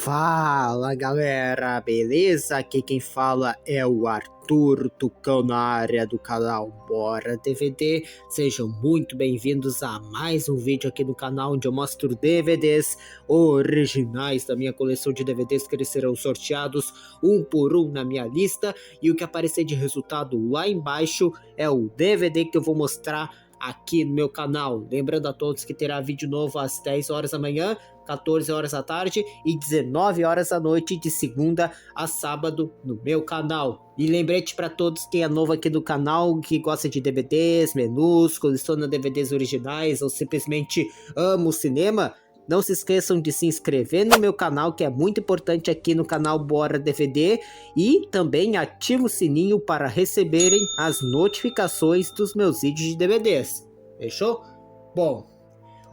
Fala galera, beleza? Aqui quem fala é o Arthur Tucão na área do canal Bora DVD. Sejam muito bem-vindos a mais um vídeo aqui no canal onde eu mostro DVDs originais da minha coleção de DVDs que eles serão sorteados um por um na minha lista. E o que aparecer de resultado lá embaixo é o DVD que eu vou mostrar aqui no meu canal. Lembrando a todos que terá vídeo novo às 10 horas da manhã, 14 horas da tarde e 19 horas da noite de segunda a sábado no meu canal. E lembrete para todos quem é novo aqui no canal, que gosta de DVDs, menus, coleciona DVDs originais ou simplesmente ama o cinema, não se esqueçam de se inscrever no meu canal, que é muito importante aqui no canal Bora DVD, e também ative o sininho para receberem as notificações dos meus vídeos de DVDs. Fechou? Bom,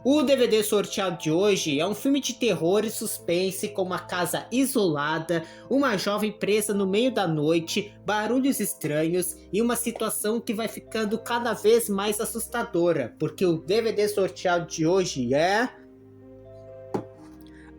o DVD sorteado de hoje é um filme de terror e suspense com uma casa isolada, uma jovem presa no meio da noite, barulhos estranhos e uma situação que vai ficando cada vez mais assustadora, porque o DVD sorteado de hoje é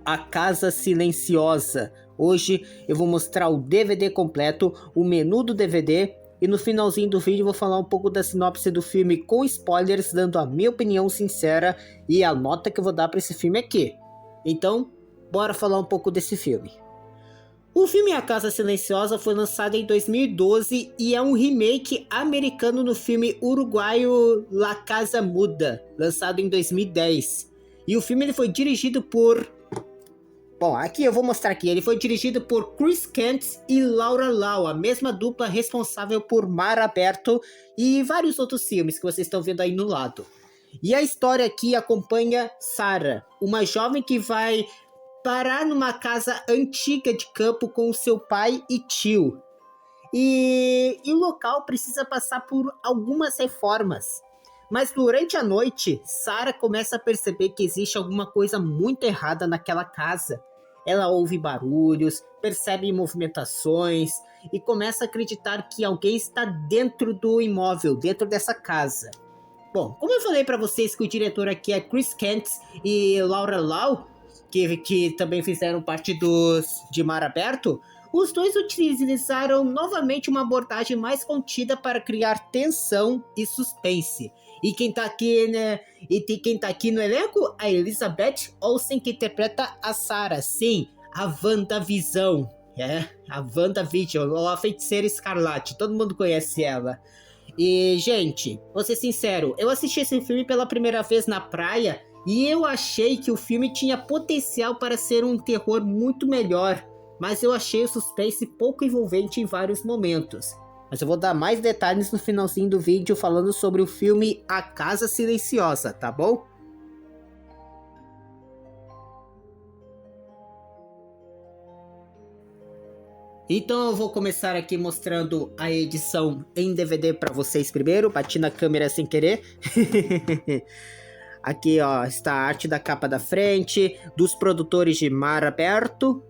A Casa Silenciosa. Hoje eu vou mostrar o DVD completo, o menu do DVD, e no finalzinho do vídeo eu vou falar um pouco da sinopse do filme com spoilers, dando a minha opinião sincera e a nota que eu vou dar para esse filme aqui. Então, bora falar um pouco desse filme. O filme A Casa Silenciosa foi lançado em 2012 e é um remake americano no filme uruguaio La Casa Muda, lançado em 2010. E o filme ele foi dirigido por... Bom, aqui eu vou mostrar aqui, ele foi dirigido por Chris Kent e Laura Lau, a mesma dupla responsável por Mar Aberto e vários outros filmes que vocês estão vendo aí no lado. E a história aqui acompanha Sarah, uma jovem que vai parar numa casa antiga de campo com seu pai e tio. E o local precisa passar por algumas reformas. Mas durante a noite, Sarah começa a perceber que existe alguma coisa muito errada naquela casa. Ela ouve barulhos, percebe movimentações e começa a acreditar que alguém está dentro do imóvel, dentro dessa casa. Bom, como eu falei para vocês que o diretor aqui é Chris Kent e Laura Lau, que também fizeram parte de Mar Aberto, os dois utilizaram novamente uma abordagem mais contida para criar tensão e suspense. E quem tá aqui, né? Quem tá aqui no elenco? A Elizabeth Olsen, que interpreta a Sarah. Sim, a WandaVision. A WandaVision, ou a Feiticeira Escarlate. Todo mundo conhece ela. E, gente, vou ser sincero, eu assisti esse filme pela primeira vez na praia e eu achei que o filme tinha potencial para ser um terror muito melhor. Mas eu achei o suspense pouco envolvente em vários momentos. Mas eu vou dar mais detalhes no finalzinho do vídeo falando sobre o filme A Casa Silenciosa, tá bom? Então eu vou começar aqui mostrando a edição em DVD para vocês primeiro. Bati na câmera sem querer. Aqui ó, está a arte da capa da frente, dos produtores de Mar Aberto.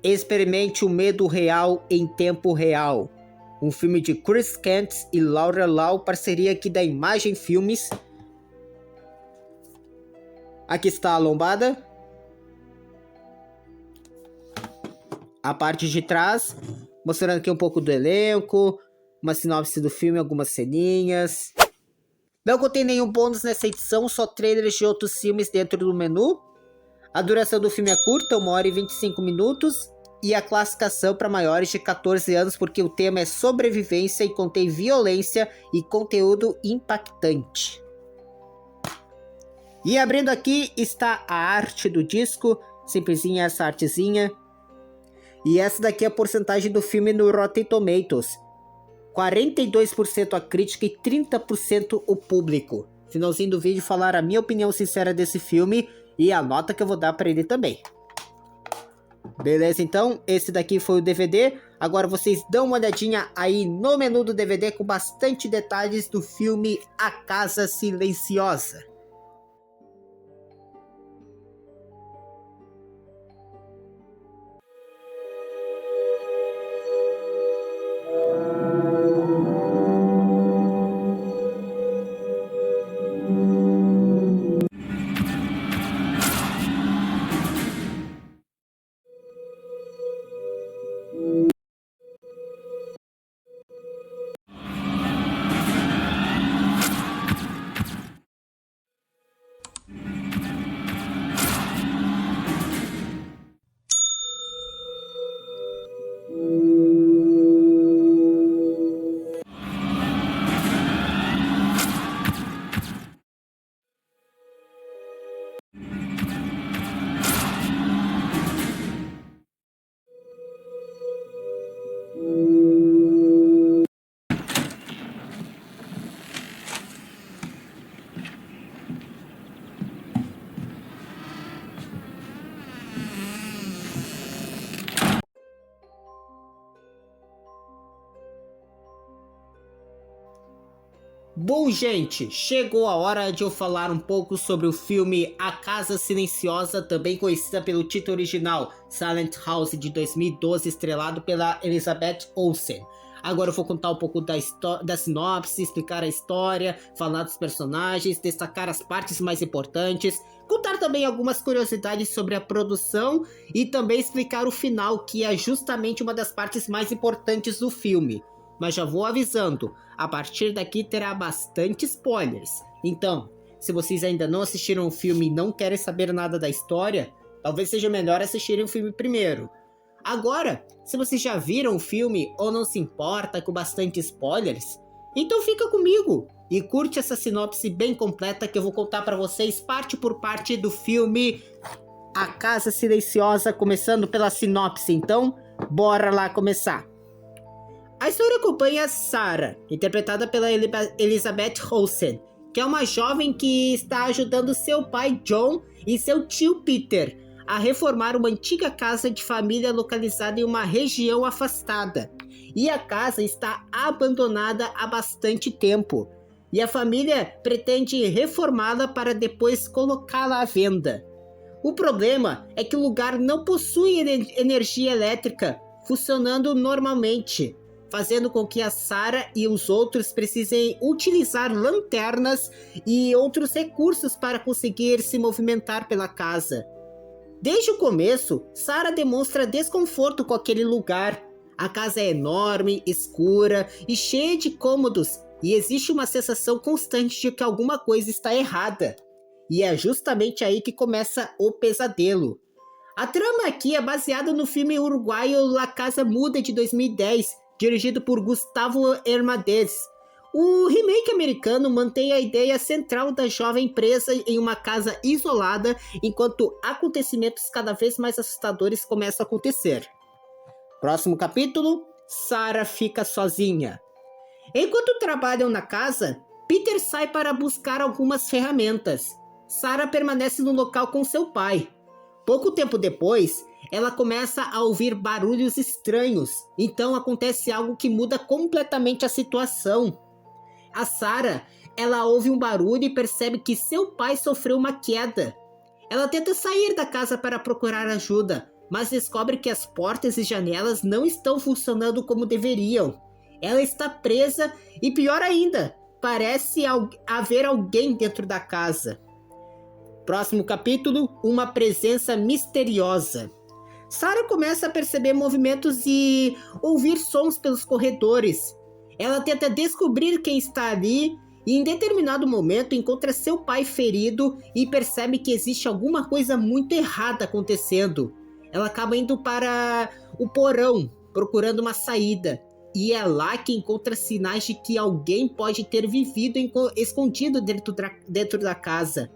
Experimente o medo real em tempo real. Um filme de Chris Kent e Laura Lau, parceria aqui da Imagem Filmes. Aqui está a lombada. A parte de trás, mostrando aqui um pouco do elenco, uma sinopse do filme, algumas ceninhas. Não contém nenhum bônus nessa edição, só trailers de outros filmes dentro do menu. A duração do filme é curta, 1 hora e 25 minutos. E a classificação para maiores de 14 anos, porque o tema é sobrevivência e contém violência e conteúdo impactante. E abrindo aqui está a arte do disco, simplesinha essa artezinha. E essa daqui é a porcentagem do filme no Rotten Tomatoes. 42% a crítica e 30% o público. Finalzinho do vídeo falar a minha opinião sincera desse filme e a nota que eu vou dar para ele também. Beleza, então, esse daqui foi o DVD. Agora vocês dão uma olhadinha aí no menu do DVD com bastante detalhes do filme A Casa Silenciosa. Bom, gente, chegou a hora de eu falar um pouco sobre o filme A Casa Silenciosa, também conhecida pelo título original Silent House, de 2012, estrelado pela Elizabeth Olsen. Agora eu vou contar um pouco da sinopse, explicar a história, falar dos personagens, destacar as partes mais importantes, contar também algumas curiosidades sobre a produção e também explicar o final, que é justamente uma das partes mais importantes do filme. Mas já vou avisando, a partir daqui terá bastante spoilers. Então, se vocês ainda não assistiram o filme e não querem saber nada da história, talvez seja melhor assistirem o filme primeiro. Agora, se vocês já viram o filme ou não se importa com bastante spoilers, então fica comigo e curte essa sinopse bem completa que eu vou contar para vocês parte por parte do filme A Casa Silenciosa, começando pela sinopse. Então, bora lá começar. A história acompanha Sarah, interpretada pela Elizabeth Olsen, que é uma jovem que está ajudando seu pai John e seu tio Peter a reformar uma antiga casa de família localizada em uma região afastada. E a casa está abandonada há bastante tempo, e a família pretende reformá-la para depois colocá-la à venda. O problema é que o lugar não possui energia elétrica funcionando normalmente, fazendo com que a Sarah e os outros precisem utilizar lanternas e outros recursos para conseguir se movimentar pela casa. Desde o começo, Sarah demonstra desconforto com aquele lugar. A casa é enorme, escura e cheia de cômodos, e existe uma sensação constante de que alguma coisa está errada. E é justamente aí que começa o pesadelo. A trama aqui é baseada no filme uruguaio La Casa Muda, de 2010, dirigido por Gustavo Hernández. O remake americano mantém a ideia central da jovem presa em uma casa isolada, enquanto acontecimentos cada vez mais assustadores começam a acontecer. Próximo capítulo, Sarah fica sozinha. Enquanto trabalham na casa, Peter sai para buscar algumas ferramentas. Sarah permanece no local com seu pai. Pouco tempo depois, ela começa a ouvir barulhos estranhos, então acontece algo que muda completamente a situação. A Sarah, ela ouve um barulho e percebe que seu pai sofreu uma queda. Ela tenta sair da casa para procurar ajuda, mas descobre que as portas e janelas não estão funcionando como deveriam. Ela está presa e, pior ainda, parece haver alguém dentro da casa. Próximo capítulo, uma presença misteriosa. Sarah começa a perceber movimentos e ouvir sons pelos corredores. Ela tenta descobrir quem está ali e em determinado momento encontra seu pai ferido e percebe que existe alguma coisa muito errada acontecendo. Ela acaba indo para o porão, procurando uma saída. E é lá que encontra sinais de que alguém pode ter vivido escondido dentro da casa.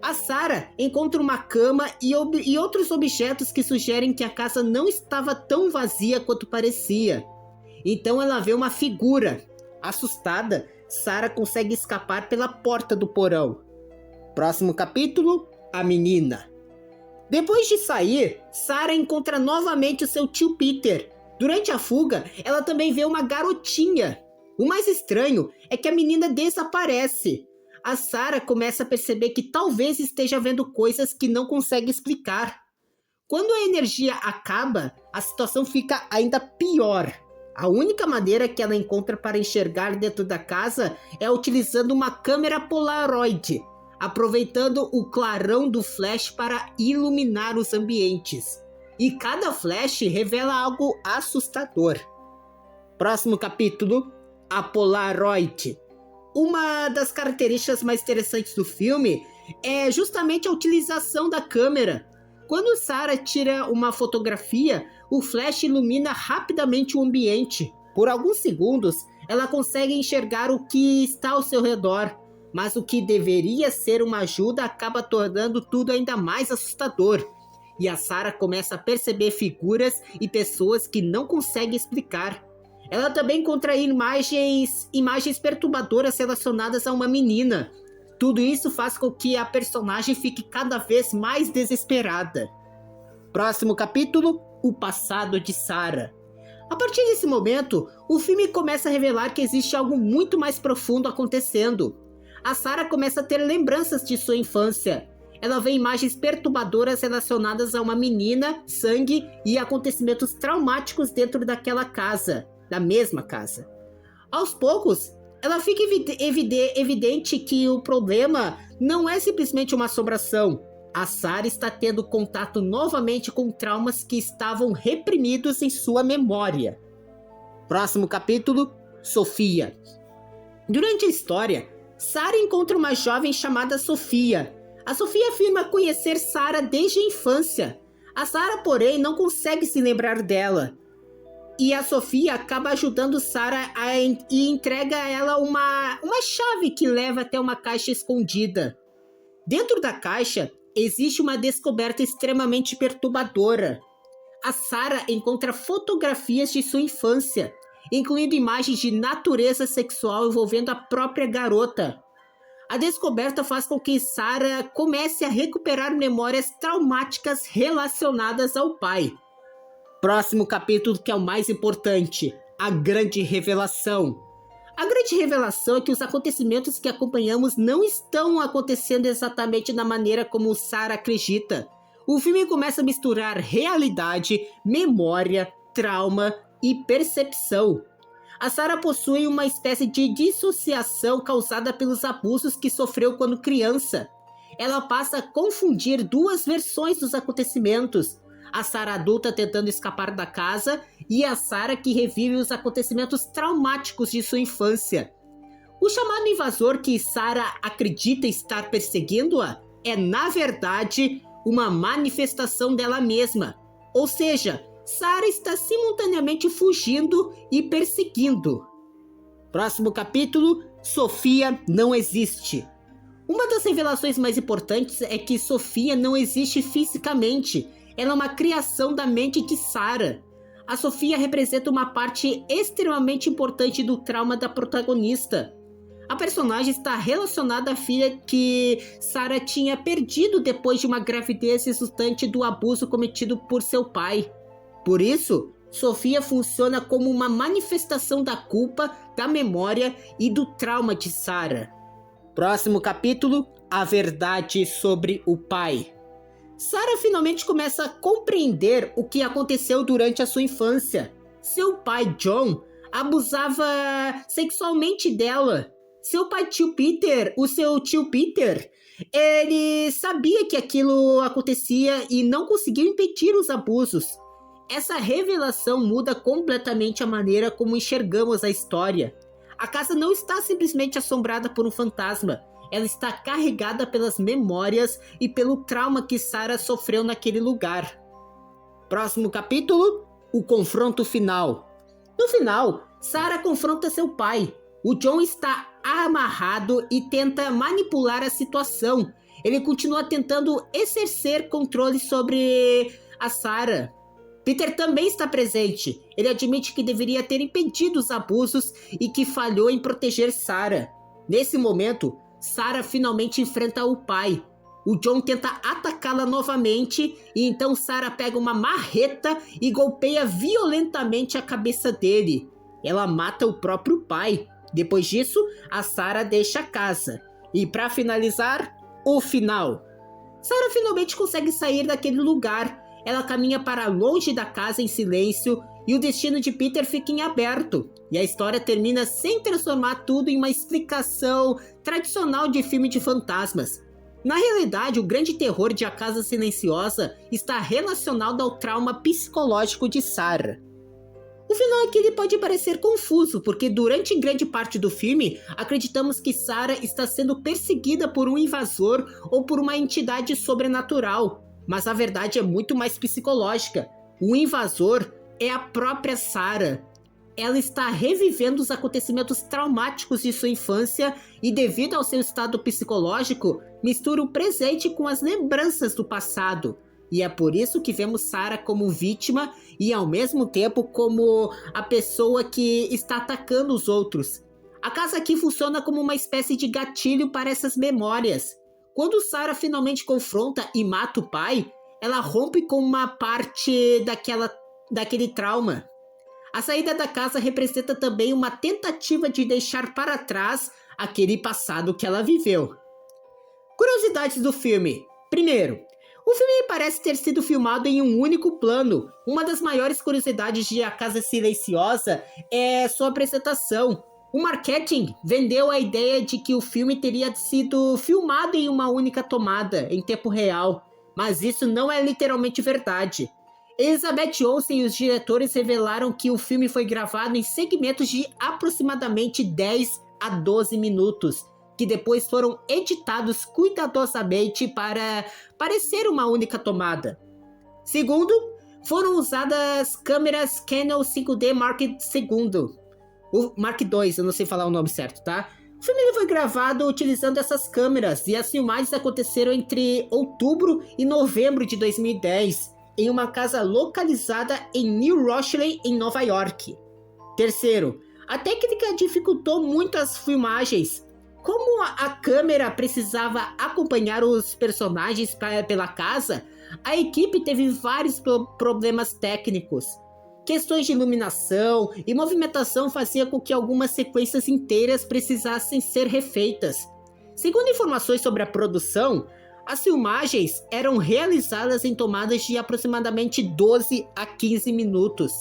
A Sarah encontra uma cama e outros objetos que sugerem que a casa não estava tão vazia quanto parecia. Então ela vê uma figura. Assustada, Sarah consegue escapar pela porta do porão. Próximo capítulo, a menina. Depois de sair, Sarah encontra novamente o seu tio Peter. Durante a fuga, ela também vê uma garotinha. O mais estranho é que a menina desaparece. A Sarah começa a perceber que talvez esteja vendo coisas que não consegue explicar. Quando a energia acaba, a situação fica ainda pior. A única maneira que ela encontra para enxergar dentro da casa é utilizando uma câmera Polaroid, aproveitando o clarão do flash para iluminar os ambientes. E cada flash revela algo assustador. Próximo capítulo, a Polaroid. Uma das características mais interessantes do filme é justamente a utilização da câmera. Quando Sarah tira uma fotografia, o flash ilumina rapidamente o ambiente. Por alguns segundos, ela consegue enxergar o que está ao seu redor, mas o que deveria ser uma ajuda acaba tornando tudo ainda mais assustador. E a Sarah começa a perceber figuras e pessoas que não consegue explicar. Ela também encontra imagens perturbadoras relacionadas a uma menina. Tudo isso faz com que a personagem fique cada vez mais desesperada. Próximo capítulo, o passado de Sarah. A partir desse momento, o filme começa a revelar que existe algo muito mais profundo acontecendo. A Sarah começa a ter lembranças de sua infância. Ela vê imagens perturbadoras relacionadas a uma menina, sangue e acontecimentos traumáticos dentro daquela casa, da mesma casa. Aos poucos, ela fica evidente que o problema não é simplesmente uma assombração. A Sarah está tendo contato novamente com traumas que estavam reprimidos em sua memória. Próximo capítulo, Sofia. Durante a história, Sarah encontra uma jovem chamada Sofia. A Sofia afirma conhecer Sarah desde a infância. A Sarah, porém, não consegue se lembrar dela. E a Sofia acaba ajudando Sarah e entrega a ela uma chave que leva até uma caixa escondida. Dentro da caixa, existe uma descoberta extremamente perturbadora. A Sarah encontra fotografias de sua infância, incluindo imagens de natureza sexual envolvendo a própria garota. A descoberta faz com que Sarah comece a recuperar memórias traumáticas relacionadas ao pai. Próximo capítulo, que é o mais importante, a grande revelação. A grande revelação é que os acontecimentos que acompanhamos não estão acontecendo exatamente da maneira como Sarah acredita. O filme começa a misturar realidade, memória, trauma e percepção. A Sarah possui uma espécie de dissociação causada pelos abusos que sofreu quando criança. Ela passa a confundir duas versões dos acontecimentos. A Sarah adulta tentando escapar da casa e a Sarah que revive os acontecimentos traumáticos de sua infância. O chamado invasor que Sarah acredita estar perseguindo-a é, na verdade, uma manifestação dela mesma. Ou seja, Sarah está simultaneamente fugindo e perseguindo. Próximo capítulo, Sofia não existe. Uma das revelações mais importantes é que Sofia não existe fisicamente. Ela é uma criação da mente de Sarah. A Sofia representa uma parte extremamente importante do trauma da protagonista. A personagem está relacionada à filha que Sarah tinha perdido depois de uma gravidez resultante do abuso cometido por seu pai. Por isso, Sofia funciona como uma manifestação da culpa, da memória e do trauma de Sarah. Próximo capítulo, a verdade sobre o pai. Sarah finalmente começa a compreender o que aconteceu durante a sua infância. Seu pai, John, abusava sexualmente dela. Seu tio Peter, ele sabia que aquilo acontecia e não conseguiu impedir os abusos. Essa revelação muda completamente a maneira como enxergamos a história. A casa não está simplesmente assombrada por um fantasma. Ela está carregada pelas memórias e pelo trauma que Sarah sofreu naquele lugar. Próximo capítulo, o confronto final. No final, Sarah confronta seu pai. O John está amarrado e tenta manipular a situação. Ele continua tentando exercer controle sobre a Sarah. Peter também está presente. Ele admite que deveria ter impedido os abusos e que falhou em proteger Sarah. Nesse momento, Sarah finalmente enfrenta o pai. O John tenta atacá-la novamente e então Sarah pega uma marreta e golpeia violentamente a cabeça dele. Ela mata o próprio pai. Depois disso, a Sarah deixa a casa. E para finalizar, o final. Sarah finalmente consegue sair daquele lugar. Ela caminha para longe da casa em silêncio e o destino de Peter fica em aberto. E a história termina sem transformar tudo em uma explicação tradicional de filme de fantasmas. Na realidade, o grande terror de A Casa Silenciosa está relacionado ao trauma psicológico de Sarah. O final aqui ele pode parecer confuso, porque durante grande parte do filme, acreditamos que Sarah está sendo perseguida por um invasor ou por uma entidade sobrenatural. Mas a verdade é muito mais psicológica. O invasor é a própria Sarah. Ela está revivendo os acontecimentos traumáticos de sua infância e, devido ao seu estado psicológico, mistura o presente com as lembranças do passado. E é por isso que vemos Sarah como vítima e, ao mesmo tempo, como a pessoa que está atacando os outros. A casa aqui funciona como uma espécie de gatilho para essas memórias. Quando Sarah finalmente confronta e mata o pai, ela rompe com uma parte daquele trauma. A saída da casa representa também uma tentativa de deixar para trás aquele passado que ela viveu. Curiosidades do filme. Primeiro, o filme parece ter sido filmado em um único plano. Uma das maiores curiosidades de A Casa Silenciosa é sua apresentação. O marketing vendeu a ideia de que o filme teria sido filmado em uma única tomada, em tempo real. Mas isso não é literalmente verdade. Elizabeth Olsen e os diretores revelaram que o filme foi gravado em segmentos de aproximadamente 10 a 12 minutos, que depois foram editados cuidadosamente para parecer uma única tomada. Segundo, foram usadas câmeras Canon 5D Mark II, o Mark II, eu não sei falar o nome certo, tá? O filme foi gravado utilizando essas câmeras e as filmagens aconteceram entre outubro e novembro de 2010, em uma casa localizada em New Rochelle, em Nova York. Terceiro, a técnica dificultou muito as filmagens. Como a câmera precisava acompanhar os personagens pela casa, a equipe teve vários problemas técnicos. Questões de iluminação e movimentação faziam com que algumas sequências inteiras precisassem ser refeitas. Segundo informações sobre a produção, as filmagens eram realizadas em tomadas de aproximadamente 12 a 15 minutos.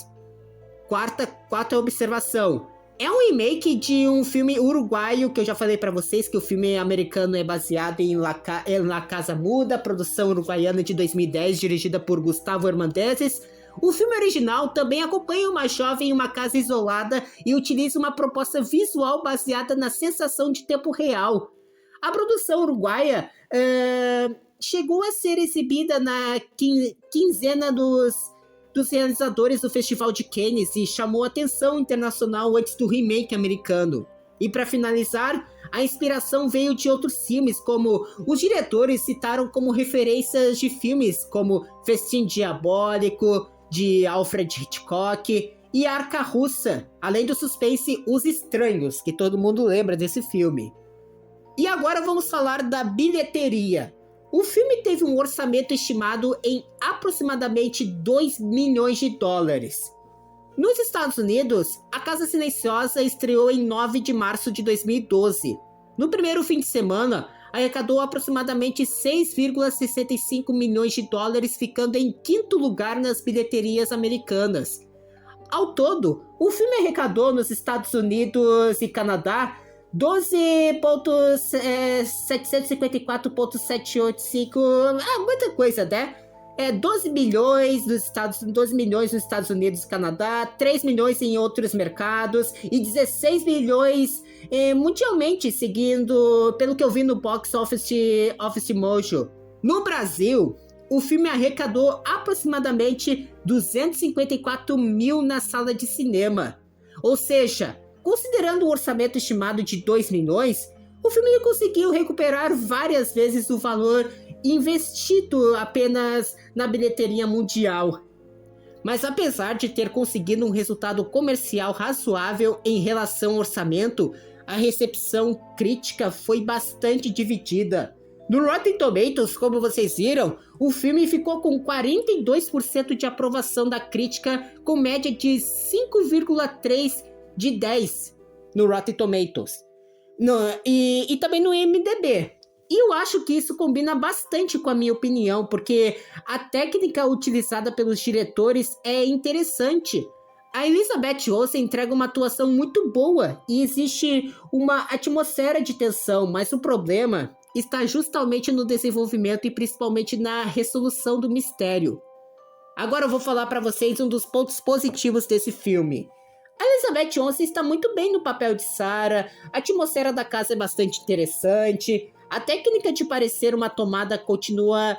Quarta observação. É um remake de um filme uruguaio, que eu já falei pra vocês, que o filme americano é baseado em La Casa Muda, produção uruguaiana de 2010, dirigida por Gustavo Hernandez. O filme original também acompanha uma jovem em uma casa isolada e utiliza uma proposta visual baseada na sensação de tempo real. A produção uruguaia chegou a ser exibida na quinzena dos realizadores do Festival de Cannes e chamou a atenção internacional antes do remake americano. E para finalizar, a inspiração veio de outros filmes, como os diretores citaram como referências de filmes como Festim Diabólico, de Alfred Hitchcock, e Arca Russa, além do suspense Os Estranhos, que todo mundo lembra desse filme. E agora vamos falar da bilheteria. O filme teve um orçamento estimado em aproximadamente 2 milhões de dólares. Nos Estados Unidos, A Casa Silenciosa estreou em 9 de março de 2012. No primeiro fim de semana, arrecadou aproximadamente 6,65 milhões de dólares, ficando em quinto lugar nas bilheterias americanas. Ao todo, o filme arrecadou nos Estados Unidos e Canadá 12.754.785, muita coisa, né? 12 milhões nos Estados Unidos e Canadá, 3 milhões em outros mercados e 16 milhões mundialmente, seguindo pelo que eu vi no Box Office Mojo. No Brasil, o filme arrecadou aproximadamente 254 mil na sala de cinema. Ou seja, considerando o orçamento estimado de 2 milhões, o filme conseguiu recuperar várias vezes o valor investido apenas na bilheteria mundial. Mas apesar de ter conseguido um resultado comercial razoável em relação ao orçamento, a recepção crítica foi bastante dividida. No Rotten Tomatoes, como vocês viram, o filme ficou com 42% de aprovação da crítica, com média de 5,3 de 10 no Rotten Tomatoes. E também no IMDb. E eu acho que isso combina bastante com a minha opinião, porque a técnica utilizada pelos diretores é interessante. A Elizabeth Olsen entrega uma atuação muito boa e existe uma atmosfera de tensão, mas o problema está justamente no desenvolvimento e principalmente na resolução do mistério. Agora eu vou falar para vocês um dos pontos positivos desse filme. A Elizabeth Olsen está muito bem no papel de Sarah, a atmosfera da casa é bastante interessante, a técnica de parecer uma tomada continua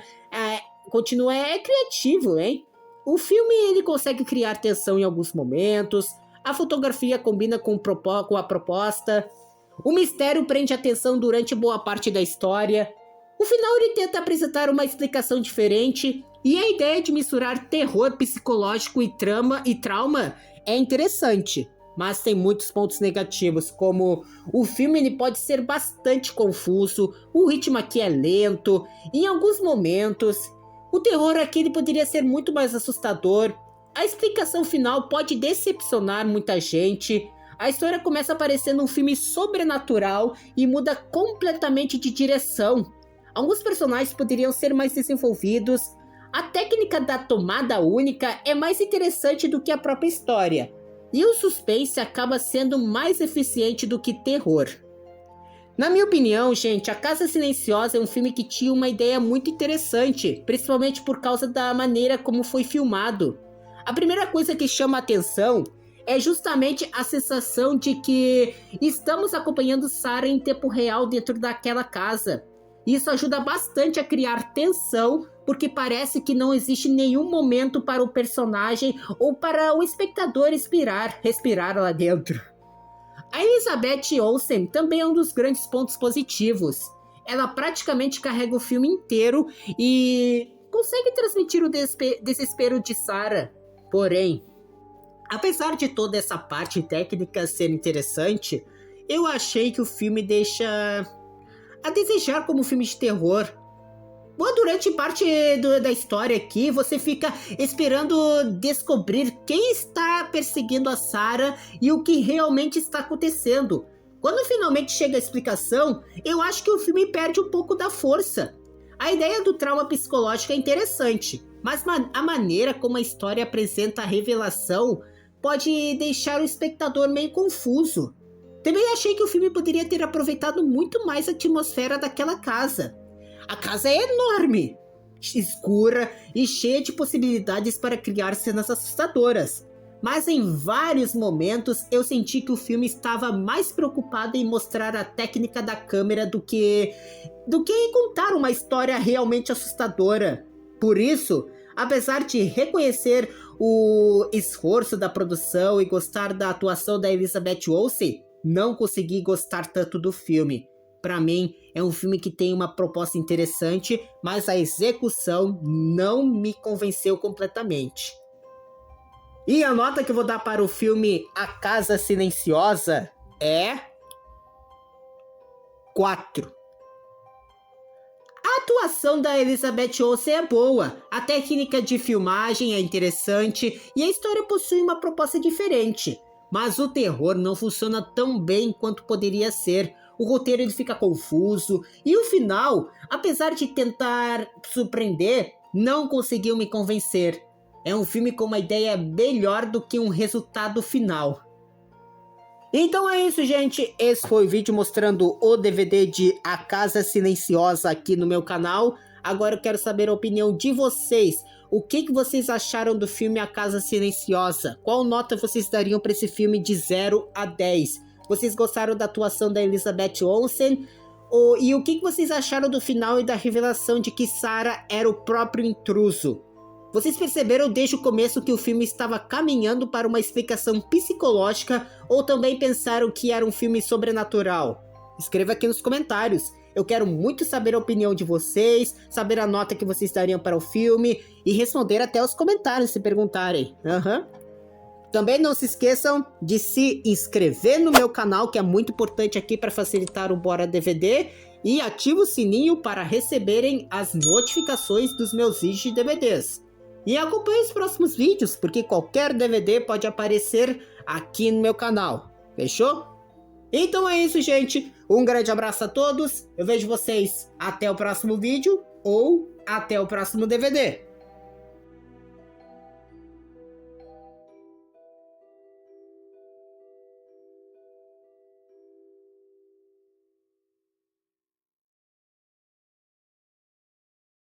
criativo, hein? O filme ele consegue criar tensão em alguns momentos, a fotografia combina com a proposta, o mistério prende a atenção durante boa parte da história, o final ele tenta apresentar uma explicação diferente e a ideia de misturar terror psicológico e trauma é interessante, mas tem muitos pontos negativos, como o filme ele pode ser bastante confuso, o ritmo aqui é lento, em alguns momentos, o terror aqui ele poderia ser muito mais assustador, A explicação final pode decepcionar muita gente. A história começa parecendo um filme sobrenatural e muda completamente de direção. Alguns personagens poderiam ser mais desenvolvidos. A técnica da tomada única é mais interessante do que a própria história. E o suspense acaba sendo mais eficiente do que terror. Na minha opinião, gente, A Casa Silenciosa é um filme que tinha uma ideia muito interessante, principalmente por causa da maneira como foi filmado. A primeira coisa que chama a atenção é justamente a sensação de que estamos acompanhando Sarah em tempo real dentro daquela casa. Isso ajuda bastante a criar tensão, porque parece que não existe nenhum momento para o personagem ou para o espectador respirar lá dentro. A Elizabeth Olsen também é um dos grandes pontos positivos. Ela praticamente carrega o filme inteiro e consegue transmitir o desespero de Sarah. Porém, apesar de toda essa parte técnica ser interessante, eu achei que o filme deixa a desejar como filme de terror. Durante parte da história aqui, você fica esperando descobrir quem está perseguindo a Sarah e o que realmente está acontecendo. Quando finalmente chega a explicação, eu acho que o filme perde um pouco da força. A ideia do trauma psicológico é interessante, mas a maneira como a história apresenta a revelação pode deixar o espectador meio confuso. Também achei que o filme poderia ter aproveitado muito mais a atmosfera daquela casa. A casa é enorme, escura e cheia de possibilidades para criar cenas assustadoras. Mas em vários momentos eu senti que o filme estava mais preocupado em mostrar a técnica da câmera do que em contar uma história realmente assustadora. Por isso, apesar de reconhecer o esforço da produção e gostar da atuação da Elizabeth Olsen, não consegui gostar tanto do filme. Para mim, é um filme que tem uma proposta interessante, mas a execução não me convenceu completamente. E a nota que eu vou dar para o filme A Casa Silenciosa é 4. A atuação da Elizabeth Olsen é boa, a técnica de filmagem é interessante e a história possui uma proposta diferente. Mas o terror não funciona tão bem quanto poderia ser. O roteiro ele fica confuso e o final, apesar de tentar surpreender, não conseguiu me convencer. É um filme com uma ideia melhor do que um resultado final. Então é isso, gente. Esse foi o vídeo mostrando o DVD de A Casa Silenciosa aqui no meu canal. Agora eu quero saber a opinião de vocês. O que vocês acharam do filme A Casa Silenciosa? Qual nota vocês dariam para esse filme de 0 a 10? Vocês gostaram da atuação da Elizabeth Olsen? E o que vocês acharam do final e da revelação de que Sarah era o próprio intruso? Vocês perceberam desde o começo que o filme estava caminhando para uma explicação psicológica ou também pensaram que era um filme sobrenatural? Escreva aqui nos comentários. Eu quero muito saber a opinião de vocês, saber a nota que vocês dariam para o filme e responder até os comentários se perguntarem. Também não se esqueçam de se inscrever no meu canal, que é muito importante aqui para facilitar o Bora DVD, e ative o sininho para receberem as notificações dos meus vídeos de DVDs. E acompanhe os próximos vídeos, porque qualquer DVD pode aparecer aqui no meu canal. Fechou? Então é isso, gente. Um grande abraço a todos. Eu vejo vocês até o próximo vídeo ou até o próximo DVD.